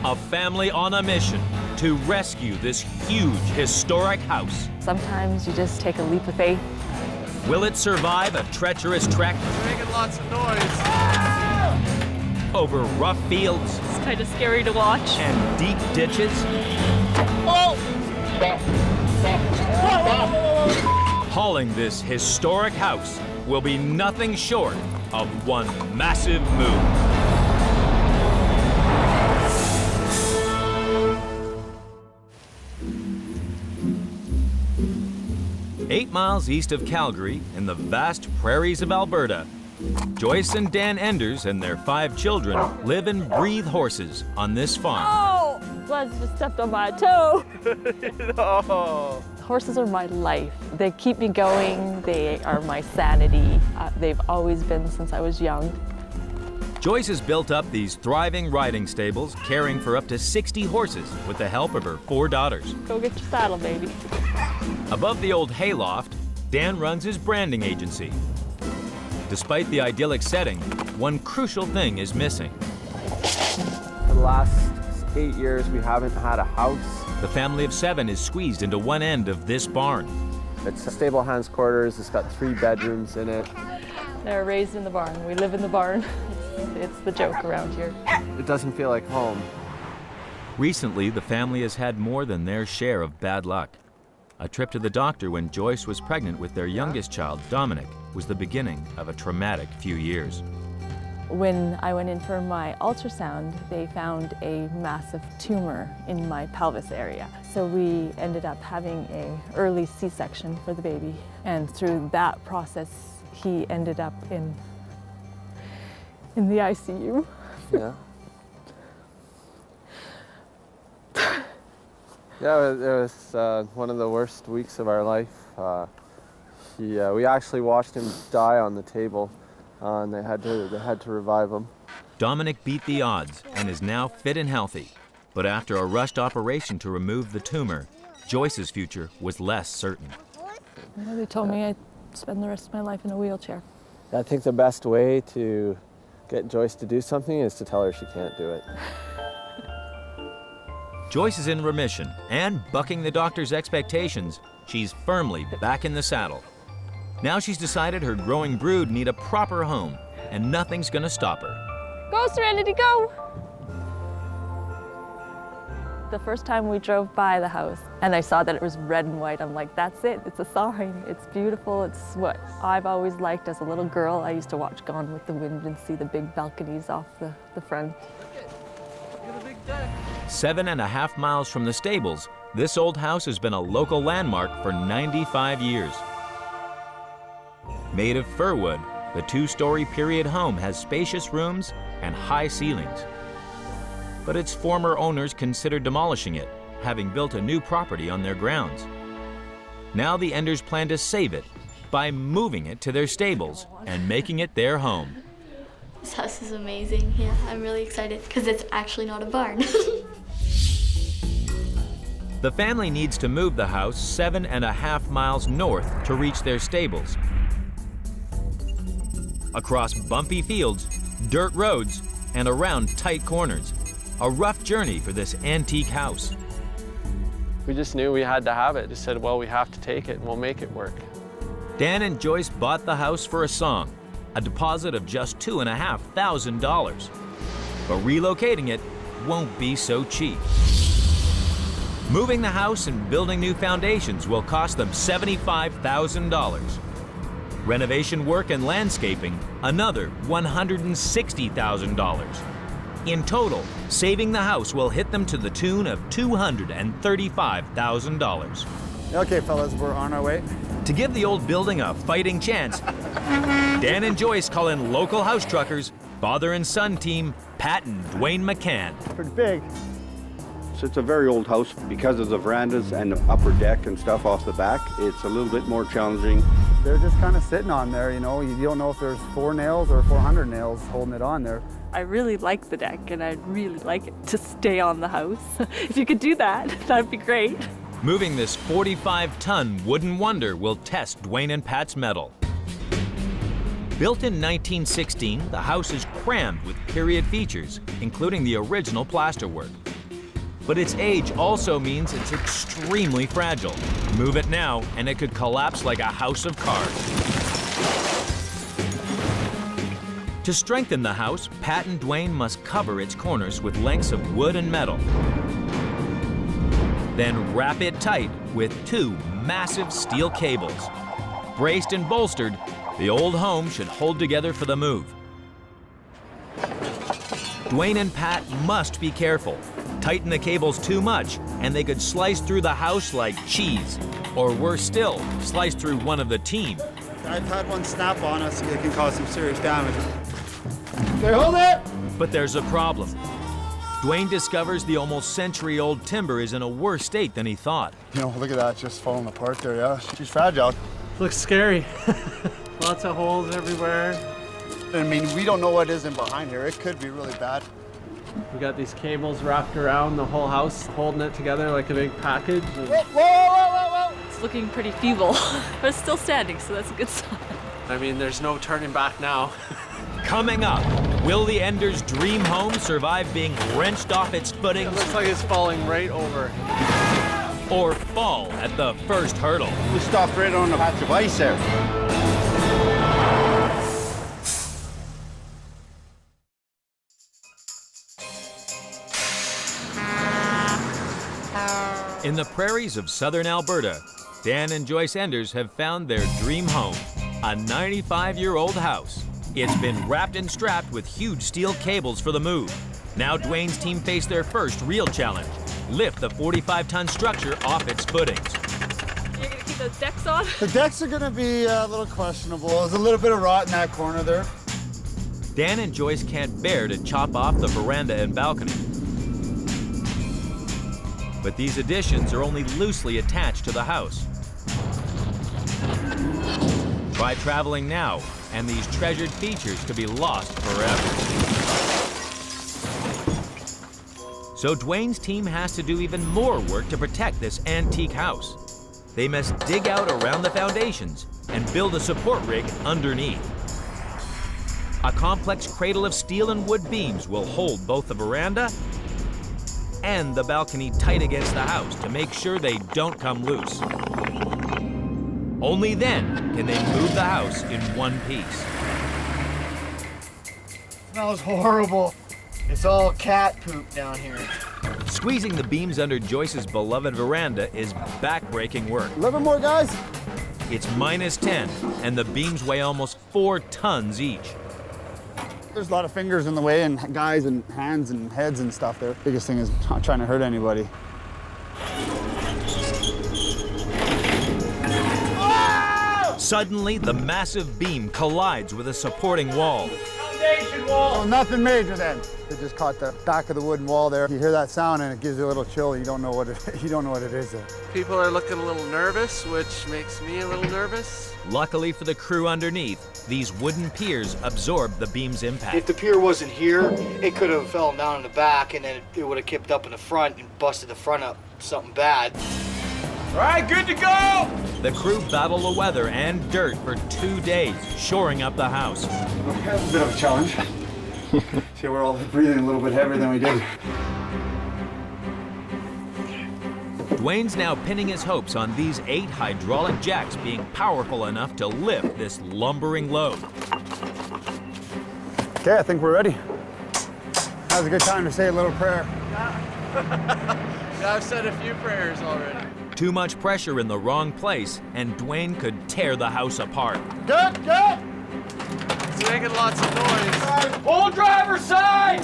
A family on a mission to rescue this huge historic house. Sometimes you just take a leap of faith. Will it survive a treacherous trek It's making lots of noise. over rough fields It's kind of scary to watch. and deep ditches? Hauling this historic house will be nothing short of one massive move. Eight miles east of Calgary, in the vast prairies of Alberta, Joyce and Dan Enders and their 5 children live and breathe horses on this farm. Oh! Buzz just stepped on my toe. No. Horses are my life. They keep me going. They are my sanity. They've always been since I was young. Joyce has built up these thriving riding stables, caring for up to 60 horses with the help of her 4 daughters. Go get your saddle, baby. Above the old hayloft, Dan runs his branding agency. Despite the idyllic setting, one crucial thing is missing. For the last 8 years, we haven't had a house. The family of 7 is squeezed into one end of this barn. It's a stable hands quarters. It's got 3 bedrooms in it. They're raised in the barn. We live in the barn. It's the joke around here. It doesn't feel like home. Recently, the family has had more than their share of bad luck. A trip to the doctor when Joyce was pregnant with their youngest child, Dominic, was the beginning of a traumatic few years. When I went in for my ultrasound, they found a massive tumor in my pelvis area. So we ended up having an early C-section for the baby. And through that process, he ended up in the ICU. Yeah. Yeah, it was one of the worst weeks of our life. We actually watched him die on the table, and they had to revive him. Dominic beat the odds and is now fit and healthy. But after a rushed operation to remove the tumor, Joyce's future was less certain. They told me I'd spend the rest of my life in a wheelchair. I think the best way to get Joyce to do something is to tell her she can't do it. Joyce is in remission and, bucking the doctor's expectations, she's firmly back in the saddle. Now she's decided her growing brood need a proper home, and nothing's gonna stop her. Go, Serenity, go! The first time we drove by the house and I saw that it was red and white, I'm like, that's it, it's a sign. It's beautiful, it's what I've always liked as a little girl. I used to watch Gone with the Wind and see the big balconies off the front. 7.5 miles from the stables, this old house has been a local landmark for 95 years. Made of fir wood, the 2-story period home has spacious rooms and high ceilings. But its former owners considered demolishing it, having built a new property on their grounds. Now the Enders plan to save it by moving it to their stables and making it their home. This house is amazing. Yeah, I'm really excited because it's actually not a barn. The family needs to move the house 7.5 miles north to reach their stables. Across bumpy fields, dirt roads, and around tight corners. A rough journey for this antique house. We just knew we had to have it. Just said, well, we have to take it and we'll make it work. Dan and Joyce bought the house for a song, a deposit of just $2,500. But relocating it won't be so cheap. Moving the house and building new foundations will cost them $75,000. Renovation work and landscaping, another $160,000. In total, saving the house will hit them to the tune of $235,000. Okay, fellas, we're on our way. To give the old building a fighting chance, Dan and Joyce call in local house truckers, father and son team, Pat and Dwayne McCann. Pretty big. So it's a very old house because of the verandas and the upper deck and stuff off the back. It's a little bit more challenging. They're just kind of sitting on there, you know. You don't know if there's 4 nails or 400 nails holding it on there. I really like the deck and I'd really like it to stay on the house. If you could do that, that'd be great. Moving this 45-ton wooden wonder will test Dwayne and Pat's mettle. Built in 1916, the house is crammed with period features, including the original plasterwork. But its age also means it's extremely fragile. Move it now, and it could collapse like a house of cards. To strengthen the house, Pat and Dwayne must cover its corners with lengths of wood and metal. Then wrap it tight with 2 massive steel cables. Braced and bolstered, the old home should hold together for the move. Dwayne and Pat must be careful. Tighten the cables too much, and they could slice through the house like cheese. Or worse still, slice through one of the team. I've had one snap on us. It can cause some serious damage. Okay, hold it! But there's a problem. Dwayne discovers the almost century-old timber is in a worse state than he thought. You know, look at that, just falling apart there, yeah. She's fragile. Looks scary. Lots of holes everywhere. I mean, we don't know what is in behind here. It could be really bad. We got these cables wrapped around the whole house, holding it together like a big package. Whoa! It's looking pretty feeble, but it's still standing, so that's a good sign. I mean, there's no turning back now. Coming up, will the Enders' dream home survive being wrenched off its It footings looks like it's falling right over. or fall at the first hurdle? We stopped right on the patch of ice there. In the prairies of southern Alberta, Dan and Joyce Enders have found their dream home, a 95-year-old house. It's been wrapped and strapped with huge steel cables for the move. Now Dwayne's team face their first real challenge: lift the 45-ton structure off its footings. You're gonna keep those decks on? The decks are gonna be a little questionable. There's a little bit of rot in that corner there. Dan and Joyce can't bear to chop off the veranda and balcony. But these additions are only loosely attached to the house. Try traveling now, and these treasured features could be lost forever. So Dwayne's team has to do even more work to protect this antique house. They must dig out around the foundations and build a support rig underneath. A complex cradle of steel and wood beams will hold both the veranda and the balcony tight against the house to make sure they don't come loose. Only then can they move the house in one piece. Smells horrible. It's all cat poop down here. Squeezing the beams under Joyce's beloved veranda is back-breaking work. A little bit more, guys. It's -10, and the beams weigh almost 4 tons each. There's a lot of fingers in the way and guys and hands and heads and stuff there. Biggest thing is not trying to hurt anybody. Suddenly, the massive beam collides with a supporting wall. Oh, nothing major then. It just caught the back of the wooden wall there. You hear that sound and it gives you a little chill. You don't know what it is there. People are looking a little nervous, which makes me a little nervous. Luckily for the crew underneath, these wooden piers absorb the beam's impact. If the pier wasn't here, it could have fallen down in the back and then it would have kipped up in the front and busted the front up something bad. All right, good to go! The crew battle the weather and dirt for 2 days, shoring up the house. That's a bit of a challenge. See, we're all breathing a little bit heavier than we did. Dwayne's now pinning his hopes on these 8 hydraulic jacks being powerful enough to lift this lumbering load. Okay, I think we're ready. Now's a good time to say a little prayer. Yeah, I've said a few prayers already. Too much pressure in the wrong place, and Dwayne could tear the house apart. Good! It's making lots of noise. Pull driver's side!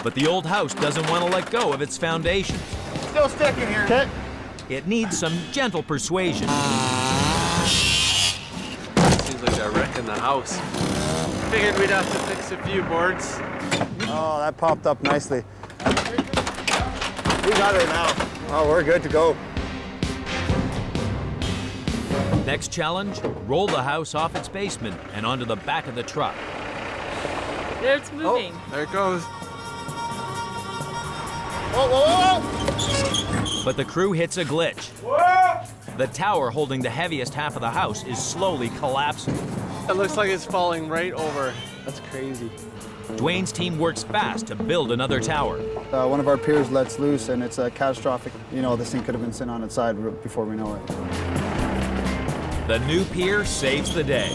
But the old house doesn't want to let go of its foundations. Still sticking here. Okay. It needs some gentle persuasion. Seems like they're wrecking the house. Figured we'd have to fix a few boards. Oh, that popped up nicely. We got it now. Oh, we're good to go. Next challenge, roll the house off its basement and onto the back of the truck. There, it's moving. There it goes. Whoa! But the crew hits a glitch. The tower holding the heaviest half of the house is slowly collapsing. It looks like it's falling right over. That's crazy. Dwayne's team works fast to build another tower. One of our piers lets loose, and it's catastrophic. You know, this thing could have been sitting on its side before we know it. The new pier saves the day.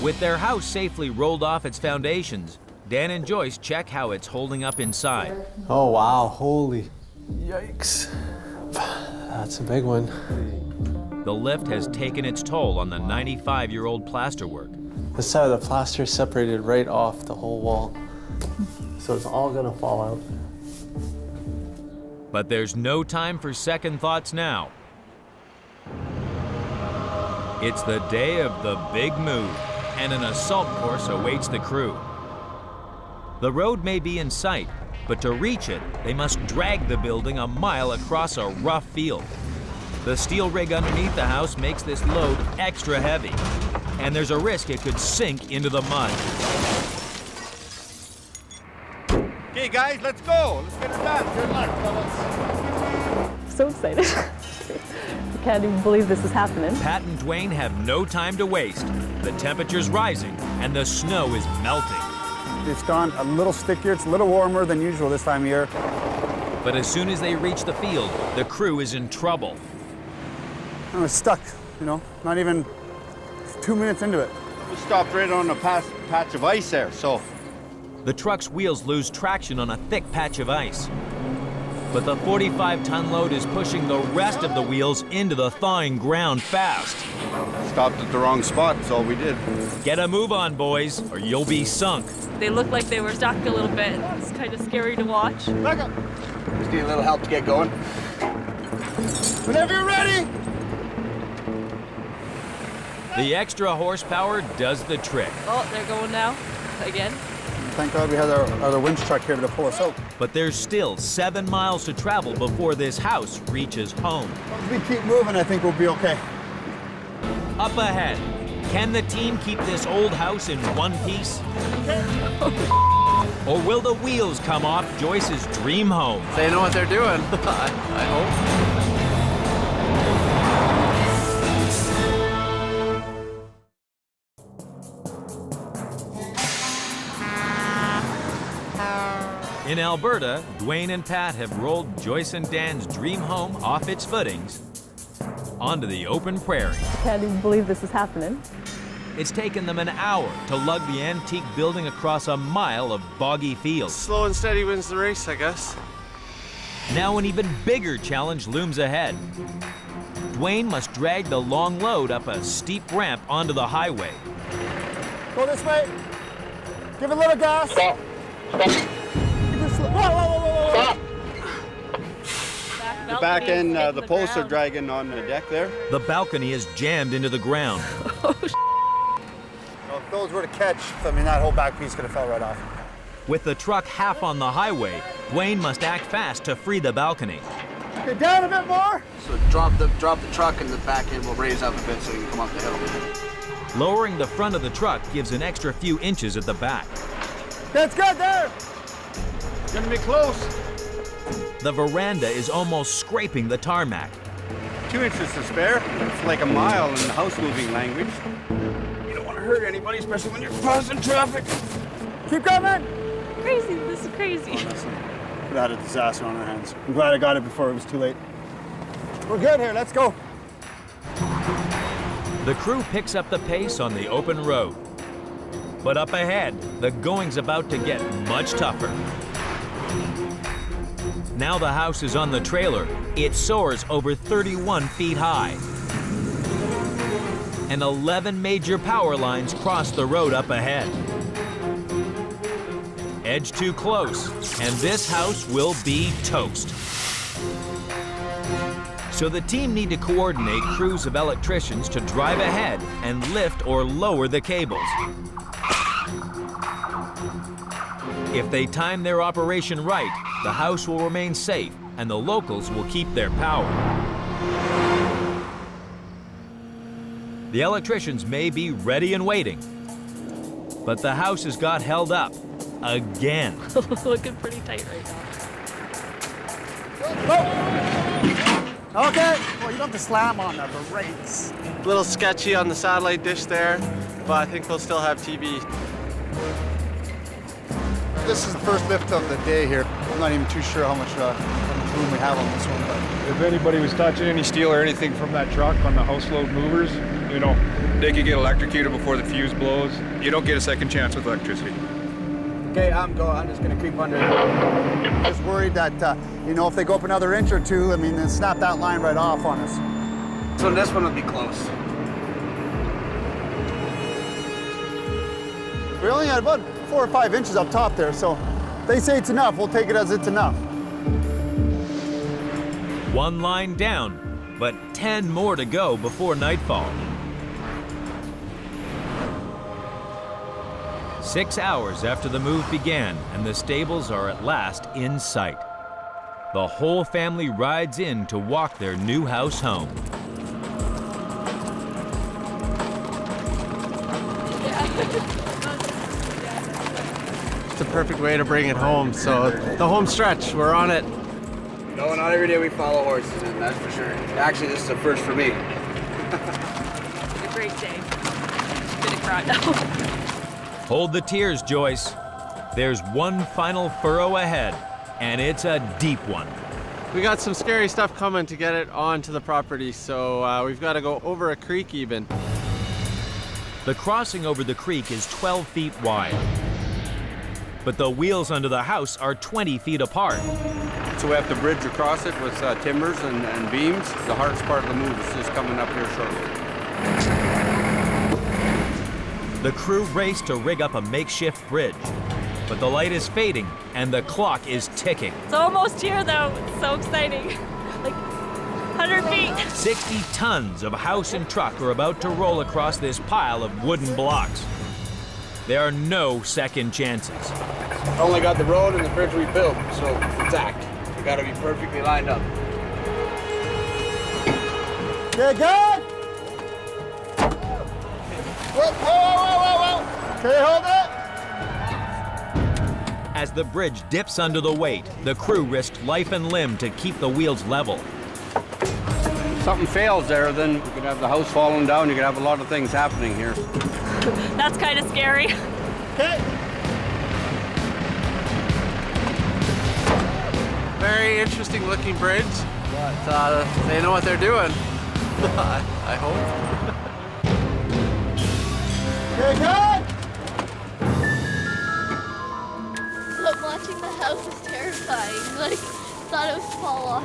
With their house safely rolled off its foundations, Dan and Joyce check how it's holding up inside. Oh, wow. Holy yikes. That's a big one. The lift has taken its toll on the 95-year-old plasterwork. This side of the plaster is separated right off the whole wall. So it's all gonna fall out. But there's no time for second thoughts now. It's the day of the big move, and an assault course awaits the crew. The road may be in sight, but to reach it, they must drag the building a mile across a rough field. The steel rig underneath the house makes this load extra heavy, and there's a risk it could sink into the mud. Okay, guys, let's go. Let's get it done. Good luck, fellas. So excited. I can't even believe this is happening. Pat and Dwayne have no time to waste. The temperature's rising, and the snow is melting. It's gone a little stickier. It's a little warmer than usual this time of year. But as soon as they reach the field, the crew is in trouble. I was stuck, you know, not even 2 minutes into it. We stopped right on a patch of ice there, so. The truck's wheels lose traction on a thick patch of ice. But the 45-ton load is pushing the rest of the wheels into the thawing ground fast. Stopped at the wrong spot, that's all we did. Get a move on, boys, or you'll be sunk. They look like they were stuck a little bit. It's kind of scary to watch. Back up. Just need a little help to get going. Whenever you're ready. The extra horsepower does the trick. Oh, they're going now. Again. Thank God we had our winch truck here to pull us out. But there's still 7 miles to travel before this house reaches home. If we keep moving, I think we'll be okay. Up ahead, can the team keep this old house in one piece? Or will the wheels come off Joyce's dream home? They know what they're doing. I hope. In Alberta, Dwayne and Pat have rolled Joyce and Dan's dream home off its footings onto the open prairie. I can't even believe this is happening. It's taken them an hour to lug the antique building across a mile of boggy fields. Slow and steady wins the race, I guess. Now an even bigger challenge looms ahead. Dwayne must drag the long load up a steep ramp onto the highway. Go this way. Give it a little gas. Stop. Whoa. The back end, the posts are dragging on the deck there. The balcony is jammed into the ground. Well, if those were to catch, I mean, that whole back piece could have fell right off. With the truck half on the highway, Dwayne must act fast to free the balcony. Okay, down a bit more. So drop the truck and the back end will raise up a bit so you can come up the hill. Lowering the front of the truck gives an extra few inches at the back. That's good there. Gonna be close. The veranda is almost scraping the tarmac. 2 inches to spare. It's like a mile in the house moving language. You don't want to hurt anybody, especially when you're crossing traffic. Keep coming. Crazy. This is crazy. We had a disaster on our hands. I'm glad I got it before it was too late. We're good here. Let's go. The crew picks up the pace on the open road. But up ahead, the going's about to get much tougher. Now the house is on the trailer. It soars over 31 feet high. And 11 major power lines cross the road up ahead. Edge too close, and this house will be toast. So the team need to coordinate crews of electricians to drive ahead and lift or lower the cables. If they time their operation right, the house will remain safe and the locals will keep their power. The electricians may be ready and waiting, but the house has got held up again. Looking pretty tight right now. Okay. Well, you don't have to slam on the brakes. A little sketchy on the satellite dish there. but I think they'll still have TV. This is the first lift of the day here. I'm not even too sure how much room we have on this one. But if anybody was touching any steel or anything from that truck on the house load movers, you know, they could get electrocuted before the fuse blows. You don't get a second chance with electricity. Okay, I'm just gonna creep under. I was worried that, you know, if they go up another inch or two, I mean, then snap that line right off on us. So this one will be close. We only had about 4 or 5 inches up top there, so they say it's enough. We'll take it as it's enough. One line down, but 10 more to go before nightfall. 6 hours after the move began, and the stables are at last in sight. The whole family rides in to walk their new house home. It's a perfect way to bring it home. So the home stretch, we're on it. No, not every day we follow horses, and that's for sure. Actually, this is a first for me. It's a great day. Gonna cry now. Hold the tears, Joyce. There's one final furrow ahead, and it's a deep one. We got some scary stuff coming to get it onto the property, so we've got to go over a creek even. The crossing over the creek is 12 feet wide, but the wheels under the house are 20 feet apart. So we have to bridge across it with timbers and beams. The hardest part of the move is just coming up here shortly. The crew race to rig up a makeshift bridge, but the light is fading and the clock is ticking. It's almost here though. It's so exciting. Like 100 feet. 60 tons of house and truck are about to roll across this pile of wooden blocks. There are no second chances. Only got the road and the bridge we built, so exact. We got to be perfectly lined up. Okay, good. Whoa, whoa, whoa, whoa, whoa. Okay, hold it. As the bridge dips under the weight, the crew risked life and limb to keep the wheels level. If something fails there, then you could have the house falling down. You could have a lot of things happening here. That's kind of scary. Okay. Very interesting looking bridge, but they know what they're doing. I hope. Okay, good. But watching the house is terrifying. Like, thought it would fall off.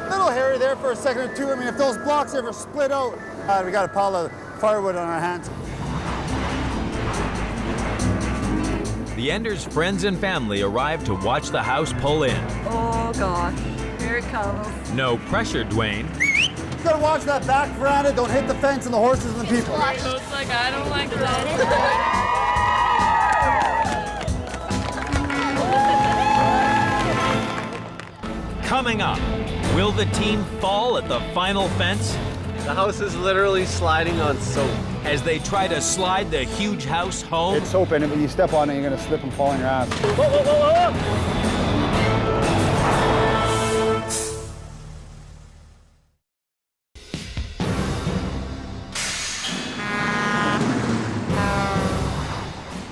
A little hairy there for a second or two. I mean, if those blocks ever split out, we got a pile of firewood on our hands. The Enders' friends and family arrive to watch the house pull in. Oh God, here it comes. No pressure, Dwayne. You gotta watch that back veranda. Don't hit the fence and the horses and the people. It's like, I don't like that. Coming up, will the team fall at the final fence The house is literally sliding on soap. as they try to slide the huge house home? It's soap in it, but you step on it, you're gonna slip and fall on your ass. Whoa, whoa, whoa, whoa.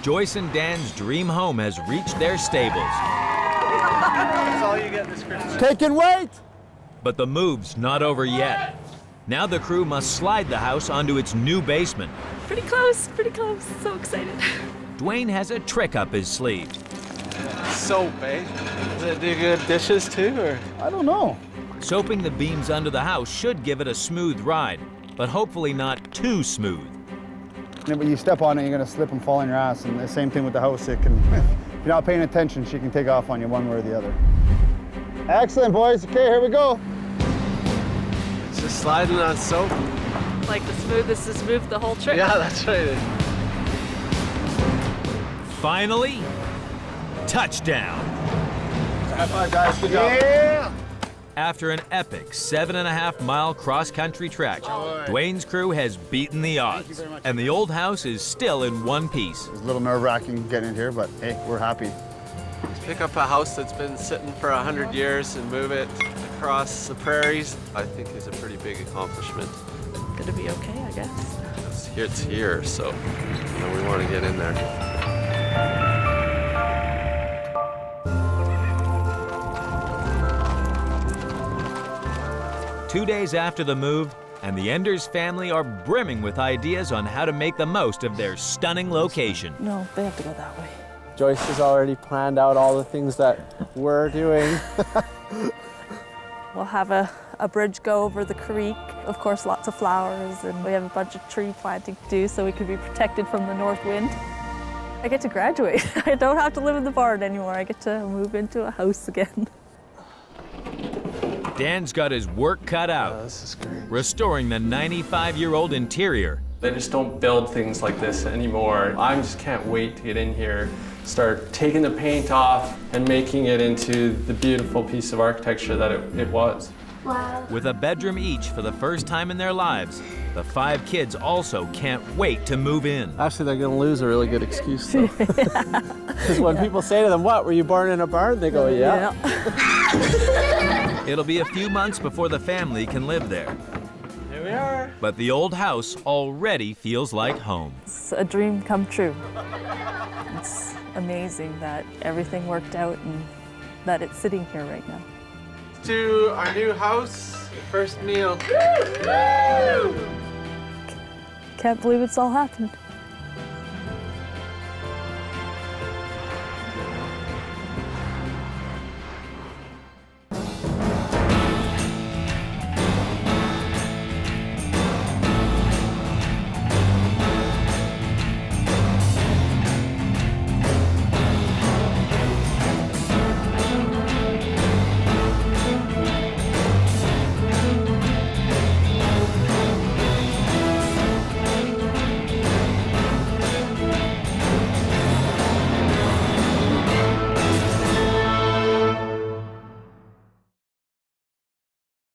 Joyce and Dan's dream home has reached their stables, That's all you get this Christmas. Taking weight! but the move's not over yet. Now the crew must slide the house onto its new basement. Pretty close, pretty close. So excited. Dwayne has a trick up his sleeve. Soap, eh? Does it do good dishes too, or? I don't know. Soaping the beams under the house should give it a smooth ride, but hopefully not too smooth. Yeah, but you step on it, you're gonna slip and fall on your ass. And the same thing with the house. It can, if you're not paying attention, she can take off on you one way or the other. Excellent, boys. Okay, here we go. It's just sliding on soap. Like the smoothest is moved the whole trip. Yeah, that's right. Finally, touchdown. High five, guys. Good job. Yeah! After an epic 7.5-mile cross-country trek, Dwayne's crew has beaten the odds, and the old house is still in one piece. It's a little nerve-wracking getting in here, but hey, we're happy. Pick up a house that's been sitting for 100 years and move it across the prairies, I think is a pretty big accomplishment. Gonna be okay, I guess. it's here, so we want to get in there. 2 days after the move, and the Enders family are brimming with ideas on how to make the most of their stunning location. No, they have to go that way. Joyce has already planned out all the things that we're doing. We'll have a bridge go over the creek. Of course, lots of flowers, and we have a bunch of tree planting to do so we can be protected from the north wind. I get to graduate. I don't have to live in the barn anymore. I get to move into a house again. Dan's got his work cut out, This is great. restoring the 95-year-old interior. They just don't build things like this anymore. I just can't wait to get in here, start taking the paint off and making it into the beautiful piece of architecture that it was. Wow. With a bedroom each for the first time in their lives, the 5 kids also can't wait to move in. Actually, they're going to lose a really good excuse, though. Because when people say to them, what, were you born in a barn? They go, yeah. It'll be a few months before the family can live there. Here we are. But the old house already feels like home. It's a dream come true. It's amazing that everything worked out and that it's sitting here right now. To our new house, first meal. Can't believe it's all happened.